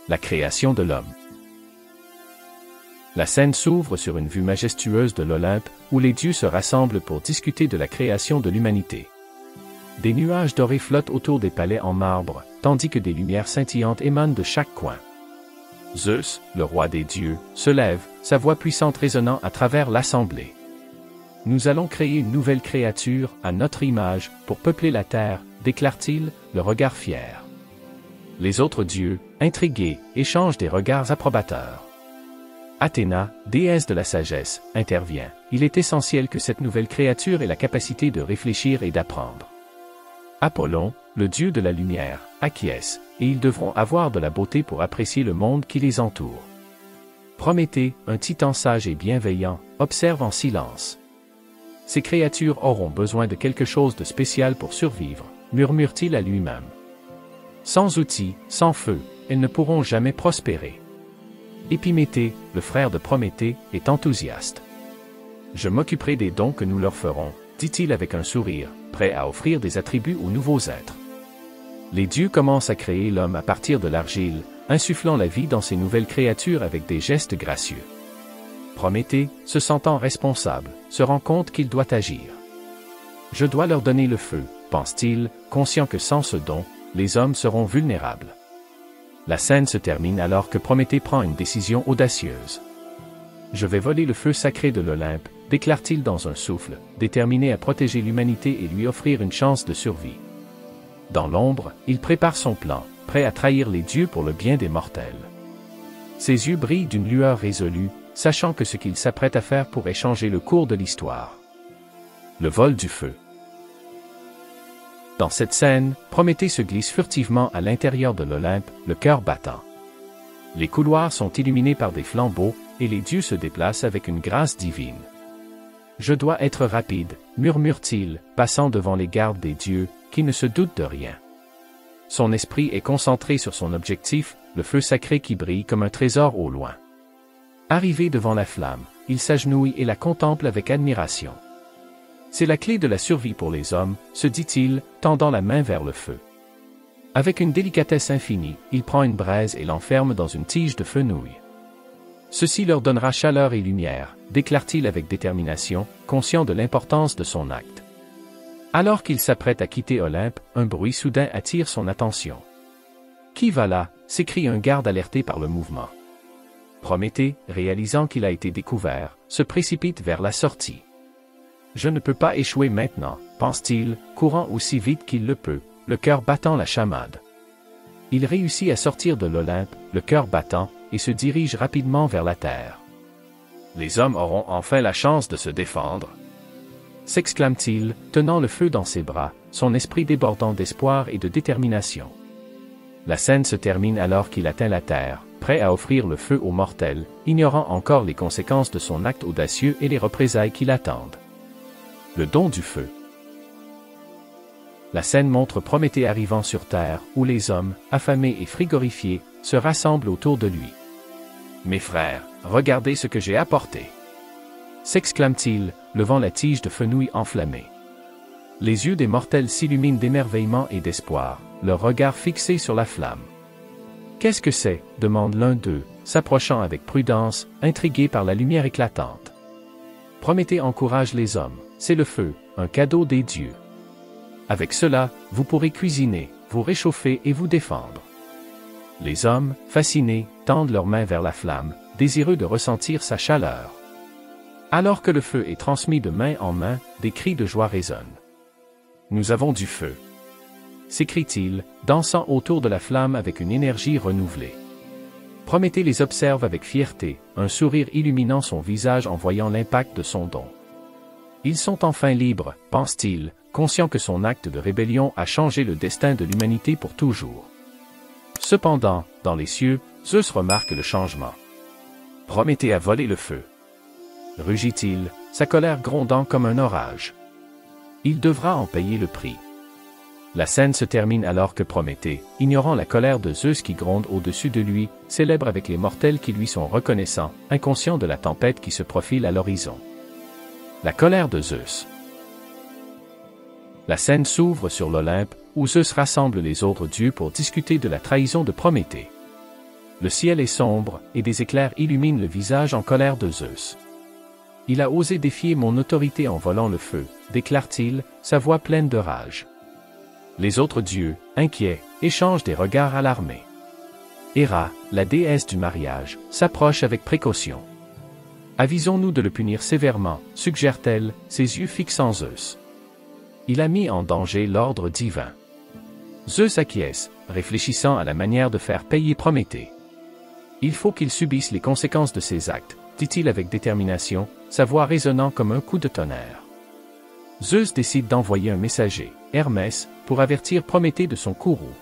La création de l'homme. La scène s'ouvre sur une vue majestueuse de l'Olympe, où les dieux se rassemblent pour discuter de la création de l'humanité. Des nuages dorés flottent autour des palais en marbre, tandis que des lumières scintillantes émanent de chaque coin. Zeus, le roi des dieux, se lève, sa voix puissante résonnant à travers l'assemblée. Nous allons créer une nouvelle créature, à notre image, pour peupler la terre, déclare-t-il, le regard fier. Les autres dieux, intrigués, échangent des regards approbateurs. Athéna, déesse de la sagesse, intervient. Il est essentiel que cette nouvelle créature ait la capacité de réfléchir et d'apprendre. Apollon, le dieu de la lumière, acquiesce, et ils devront avoir de la beauté pour apprécier le monde qui les entoure. Prométhée, un titan sage et bienveillant, observe en silence. Ces créatures auront besoin de quelque chose de spécial pour survivre, murmure-t-il à lui-même. Sans outils, sans feu, elles ne pourront jamais prospérer. Épiméthée, le frère de Prométhée, est enthousiaste. Je m'occuperai des dons que nous leur ferons, dit-il avec un sourire, prêt à offrir des attributs aux nouveaux êtres. Les dieux commencent à créer l'homme à partir de l'argile, insufflant la vie dans ces nouvelles créatures avec des gestes gracieux. Prométhée, se sentant responsable, se rend compte qu'il doit agir. Je dois leur donner le feu, pense-t-il, conscient que sans ce don, les hommes seront vulnérables. La scène se termine alors que Prométhée prend une décision audacieuse. Je vais voler le feu sacré de l'Olympe, déclare-t-il dans un souffle, déterminé à protéger l'humanité et lui offrir une chance de survie. Dans l'ombre, il prépare son plan, prêt à trahir les dieux pour le bien des mortels. Ses yeux brillent d'une lueur résolue, sachant que ce qu'il s'apprête à faire pourrait changer le cours de l'histoire. Le vol du feu. Dans cette scène, Prométhée se glisse furtivement à l'intérieur de l'Olympe, le cœur battant. Les couloirs sont illuminés par des flambeaux, et les dieux se déplacent avec une grâce divine. Je dois être rapide, murmure-t-il, passant devant les gardes des dieux, qui ne se doutent de rien. Son esprit est concentré sur son objectif, le feu sacré qui brille comme un trésor au loin. Arrivé devant la flamme, il s'agenouille et la contemple avec admiration. C'est la clé de la survie pour les hommes, se dit-il, tendant la main vers le feu. Avec une délicatesse infinie, il prend une braise et l'enferme dans une tige de fenouil. Ceci leur donnera chaleur et lumière, déclare-t-il avec détermination, conscient de l'importance de son acte. Alors qu'il s'apprête à quitter Olympe, un bruit soudain attire son attention. « Qui va là » s'écrie un garde alerté par le mouvement. Prométhée, réalisant qu'il a été découvert, se précipite vers la sortie. Je ne peux pas échouer maintenant, pense-t-il, courant aussi vite qu'il le peut, le cœur battant la chamade. Il réussit à sortir de l'Olympe, le cœur battant, et se dirige rapidement vers la terre. Les hommes auront enfin la chance de se défendre, s'exclame-t-il, tenant le feu dans ses bras, son esprit débordant d'espoir et de détermination. La scène se termine alors qu'il atteint la terre, prêt à offrir le feu aux mortels, ignorant encore les conséquences de son acte audacieux et les représailles qui l'attendent. Le don du feu. La scène montre Prométhée arrivant sur Terre, où les hommes, affamés et frigorifiés, se rassemblent autour de lui. « Mes frères, regardez ce que j'ai apporté !» s'exclame-t-il, levant la tige de fenouil enflammée. Les yeux des mortels s'illuminent d'émerveillement et d'espoir, leur regard fixé sur la flamme. « Qu'est-ce que c'est » demande l'un d'eux, s'approchant avec prudence, intrigué par la lumière éclatante. Prométhée encourage les hommes. C'est le feu, un cadeau des dieux. Avec cela, vous pourrez cuisiner, vous réchauffer et vous défendre. Les hommes, fascinés, tendent leurs mains vers la flamme, désireux de ressentir sa chaleur. Alors que le feu est transmis de main en main, des cris de joie résonnent. « Nous avons du feu !» s'écrie-t-il, dansant autour de la flamme avec une énergie renouvelée. Prométhée les observe avec fierté, un sourire illuminant son visage en voyant l'impact de son don. Ils sont enfin libres, pense-t-il, conscient que son acte de rébellion a changé le destin de l'humanité pour toujours. Cependant, dans les cieux, Zeus remarque le changement. Prométhée a volé le feu, rugit-il, sa colère grondant comme un orage. Il devra en payer le prix. La scène se termine alors que Prométhée, ignorant la colère de Zeus qui gronde au-dessus de lui, célèbre avec les mortels qui lui sont reconnaissants, inconscient de la tempête qui se profile à l'horizon. La colère de Zeus. La scène s'ouvre sur l'Olympe, où Zeus rassemble les autres dieux pour discuter de la trahison de Prométhée. Le ciel est sombre, et des éclairs illuminent le visage en colère de Zeus. Il a osé défier mon autorité en volant le feu, déclare-t-il, sa voix pleine de rage. Les autres dieux, inquiets, échangent des regards alarmés. Héra, la déesse du mariage, s'approche avec précaution. Avisons-nous de le punir sévèrement, suggère-t-elle, ses yeux fixant Zeus. Il a mis en danger l'ordre divin. Zeus acquiesce, réfléchissant à la manière de faire payer Prométhée. Il faut qu'il subisse les conséquences de ses actes, dit-il avec détermination, sa voix résonnant comme un coup de tonnerre. Zeus décide d'envoyer un messager, Hermès, pour avertir Prométhée de son courroux.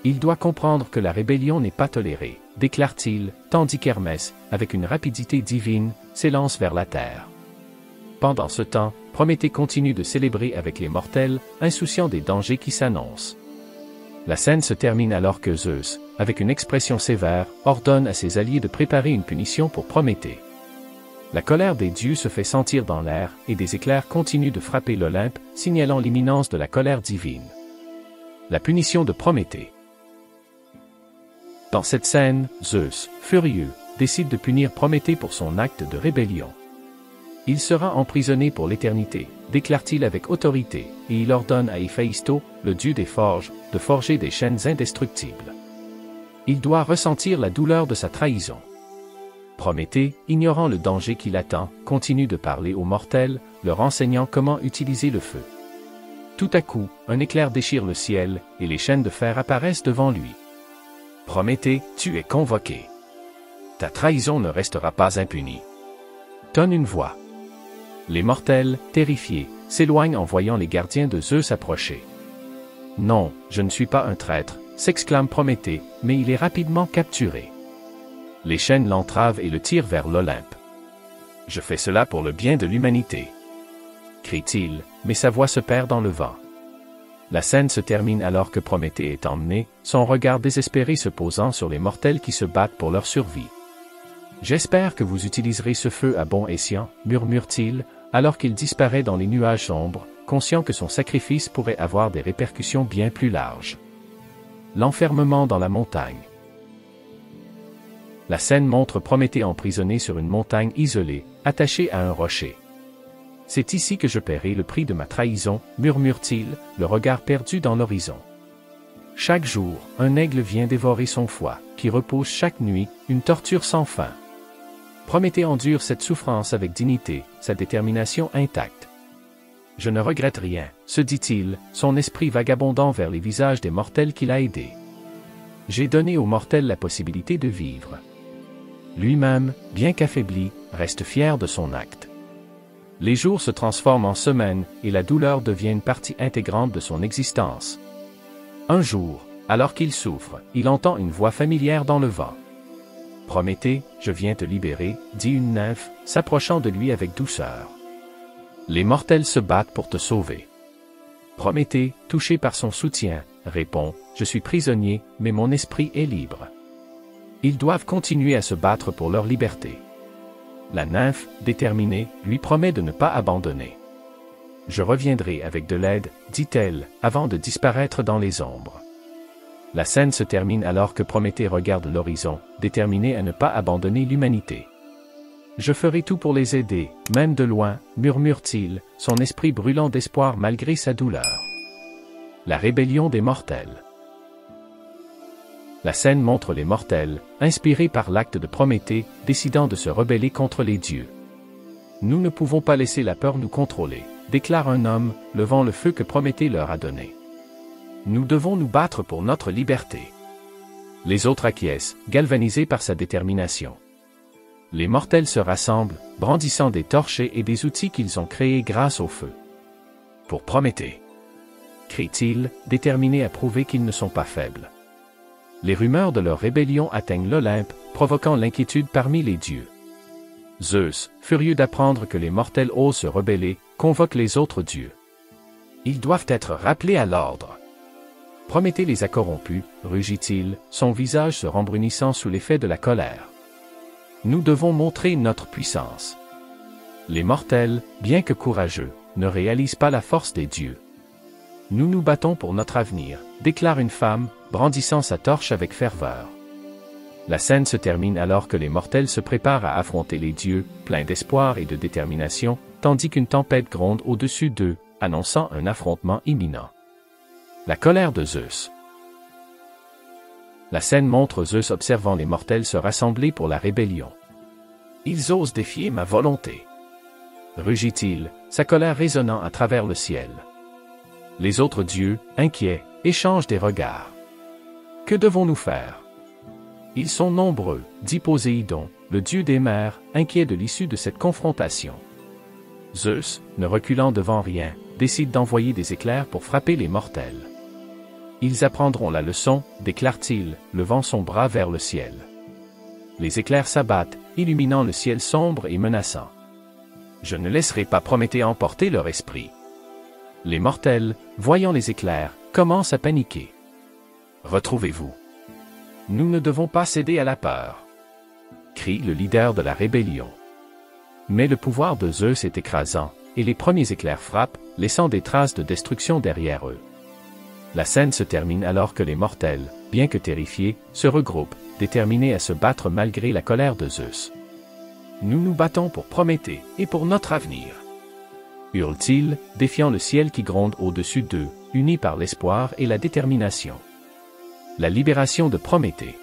Il doit comprendre que la rébellion n'est pas tolérée, déclare-t-il, tandis qu'Hermès, avec une rapidité divine, s'élance vers la terre. Pendant ce temps, Prométhée continue de célébrer avec les mortels, insouciant des dangers qui s'annoncent. La scène se termine alors que Zeus, avec une expression sévère, ordonne à ses alliés de préparer une punition pour Prométhée. La colère des dieux se fait sentir dans l'air, et des éclairs continuent de frapper l'Olympe, signalant l'imminence de la colère divine. La punition de Prométhée. Dans cette scène, Zeus, furieux, décide de punir Prométhée pour son acte de rébellion. Il sera emprisonné pour l'éternité, déclare-t-il avec autorité, et il ordonne à Héphaïsto, le dieu des forges, de forger des chaînes indestructibles. Il doit ressentir la douleur de sa trahison. Prométhée, ignorant le danger qui l'attend, continue de parler aux mortels, leur enseignant comment utiliser le feu. Tout à coup, un éclair déchire le ciel, et les chaînes de fer apparaissent devant lui. Prométhée, tu es convoqué. Ta trahison ne restera pas impunie. Tonne une voix. Les mortels, terrifiés, s'éloignent en voyant les gardiens de Zeus approcher. Non, je ne suis pas un traître, s'exclame Prométhée, mais il est rapidement capturé. Les chaînes l'entravent et le tirent vers l'Olympe. Je fais cela pour le bien de l'humanité, crie-t-il, mais sa voix se perd dans le vent. La scène se termine alors que Prométhée est emmené, son regard désespéré se posant sur les mortels qui se battent pour leur survie. J'espère que vous utiliserez ce feu à bon escient, murmure-t-il, alors qu'il disparaît dans les nuages sombres, conscient que son sacrifice pourrait avoir des répercussions bien plus larges. L'enfermement dans la montagne. La scène montre Prométhée emprisonné sur une montagne isolée, attaché à un rocher. C'est ici que je paierai le prix de ma trahison, murmure-t-il, le regard perdu dans l'horizon. Chaque jour, un aigle vient dévorer son foie, qui repose chaque nuit, une torture sans fin. Prométhée endure cette souffrance avec dignité, sa détermination intacte. Je ne regrette rien, se dit-il, son esprit vagabondant vers les visages des mortels qu'il a aidés. J'ai donné aux mortels la possibilité de vivre. Lui-même, bien qu'affaibli, reste fier de son acte. Les jours se transforment en semaines, et la douleur devient une partie intégrante de son existence. Un jour, alors qu'il souffre, il entend une voix familière dans le vent. « Prométhée, je viens te libérer, » dit une nymphe, s'approchant de lui avec douceur. Les mortels se battent pour te sauver. Prométhée, touché par son soutien, répond, « Je suis prisonnier, mais mon esprit est libre. » Ils doivent continuer à se battre pour leur liberté. La nymphe, déterminée, lui promet de ne pas abandonner. « Je reviendrai avec de l'aide, » dit-elle, avant de disparaître dans les ombres. La scène se termine alors que Prométhée regarde l'horizon, déterminé à ne pas abandonner l'humanité. « Je ferai tout pour les aider, même de loin, » murmure-t-il, son esprit brûlant d'espoir malgré sa douleur. La rébellion des mortels. La scène montre les mortels, inspirés par l'acte de Prométhée, décidant de se rebeller contre les dieux. « Nous ne pouvons pas laisser la peur nous contrôler, » déclare un homme, levant le feu que Prométhée leur a donné. « Nous devons nous battre pour notre liberté. » Les autres acquiescent, galvanisés par sa détermination. Les mortels se rassemblent, brandissant des torches et des outils qu'ils ont créés grâce au feu. « Pour Prométhée !» crient-ils, déterminés à prouver qu'ils ne sont pas faibles. Les rumeurs de leur rébellion atteignent l'Olympe, provoquant l'inquiétude parmi les dieux. Zeus, furieux d'apprendre que les mortels osent se rebeller, convoque les autres dieux. Ils doivent être rappelés à l'ordre. Prométhée les a corrompus, rugit-il, son visage se rembrunissant sous l'effet de la colère. Nous devons montrer notre puissance. Les mortels, bien que courageux, ne réalisent pas la force des dieux. Nous nous battons pour notre avenir, déclare une femme, brandissant sa torche avec ferveur. La scène se termine alors que les mortels se préparent à affronter les dieux, pleins d'espoir et de détermination, tandis qu'une tempête gronde au-dessus d'eux, annonçant un affrontement imminent. La colère de Zeus. La scène montre Zeus observant les mortels se rassembler pour la rébellion. « Ils osent défier ma volonté !» rugit-il, sa colère résonnant à travers le ciel. Les autres dieux, inquiets, échangent des regards. « Que devons-nous faire ?» Ils sont nombreux, dit Poséidon, le dieu des mers, inquiet de l'issue de cette confrontation. Zeus, ne reculant devant rien, décide d'envoyer des éclairs pour frapper les mortels. Ils apprendront la leçon, déclare-t-il, levant son bras vers le ciel. Les éclairs s'abattent, illuminant le ciel sombre et menaçant. Je ne laisserai pas Prométhée emporter leur esprit. Les mortels, voyant les éclairs, commencent à paniquer. Retrouvez-vous. Nous ne devons pas céder à la peur, crie le leader de la rébellion. Mais le pouvoir de Zeus est écrasant, et les premiers éclairs frappent, laissant des traces de destruction derrière eux. La scène se termine alors que les mortels, bien que terrifiés, se regroupent, déterminés à se battre malgré la colère de Zeus. Nous nous battons pour Prométhée, et pour notre avenir, hurle-t-il, défiant le ciel qui gronde au-dessus d'eux, unis par l'espoir et la détermination. La libération de Prométhée.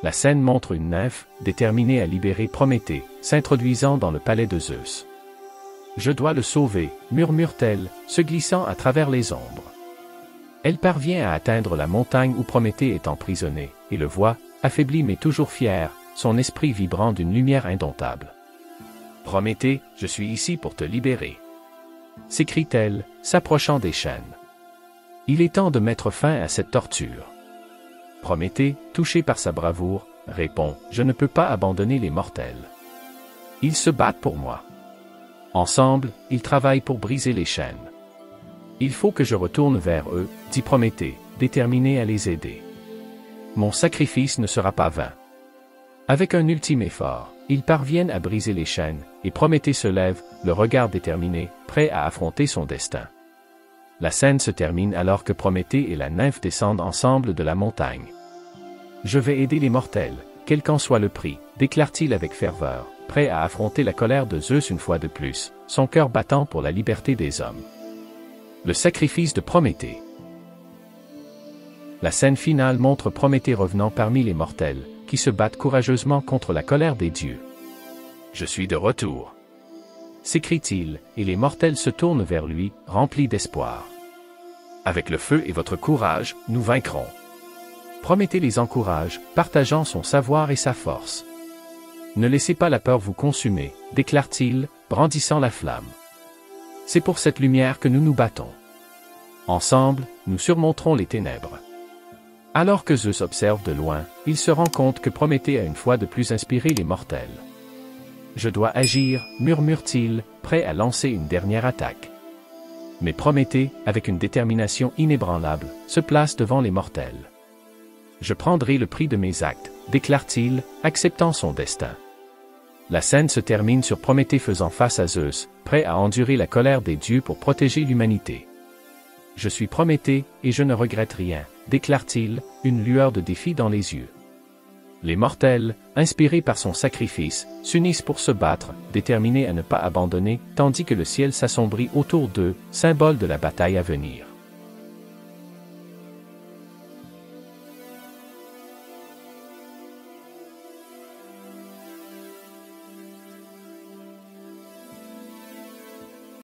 La scène montre une nymphe, déterminée à libérer Prométhée, s'introduisant dans le palais de Zeus. « Je dois le sauver », murmure-t-elle, se glissant à travers les ombres. Elle parvient à atteindre la montagne où Prométhée est emprisonné, et le voit, affaibli mais toujours fier, son esprit vibrant d'une lumière indomptable. « Prométhée, je suis ici pour te libérer », s'écrie-t-elle, s'approchant des chaînes. Il est temps de mettre fin à cette torture. Prométhée, touché par sa bravoure, répond « Je ne peux pas abandonner les mortels. Ils se battent pour moi. » Ensemble, ils travaillent pour briser les chaînes. « Il faut que je retourne vers eux, » dit Prométhée, déterminé à les aider. « Mon sacrifice ne sera pas vain. » Avec un ultime effort, ils parviennent à briser les chaînes, et Prométhée se lève, le regard déterminé, prêt à affronter son destin. La scène se termine alors que Prométhée et la nymphe descendent ensemble de la montagne. « Je vais aider les mortels, quel qu'en soit le prix, » déclare-t-il avec ferveur, prêt à affronter la colère de Zeus une fois de plus, son cœur battant pour la liberté des hommes. Le sacrifice de Prométhée. La scène finale montre Prométhée revenant parmi les mortels, qui se battent courageusement contre la colère des dieux. « Je suis de retour !» s'écrie-t-il, et les mortels se tournent vers lui, remplis d'espoir. « Avec le feu et votre courage, nous vaincrons. » Prométhée les encourage, partageant son savoir et sa force. « Ne laissez pas la peur vous consumer, » déclare-t-il, brandissant la flamme. « C'est pour cette lumière que nous nous battons. Ensemble, nous surmonterons les ténèbres. » Alors que Zeus observe de loin, il se rend compte que Prométhée a une fois de plus inspiré les mortels. « Je dois agir, » murmure-t-il, prêt à lancer une dernière attaque. Mais Prométhée, avec une détermination inébranlable, se place devant les mortels. « Je prendrai le prix de mes actes, » déclare-t-il, acceptant son destin. La scène se termine sur Prométhée faisant face à Zeus, prêt à endurer la colère des dieux pour protéger l'humanité. « Je suis Prométhée, et je ne regrette rien, » déclare-t-il, une lueur de défi dans les yeux. Les mortels, inspirés par son sacrifice, s'unissent pour se battre, déterminés à ne pas abandonner, tandis que le ciel s'assombrit autour d'eux, symbole de la bataille à venir.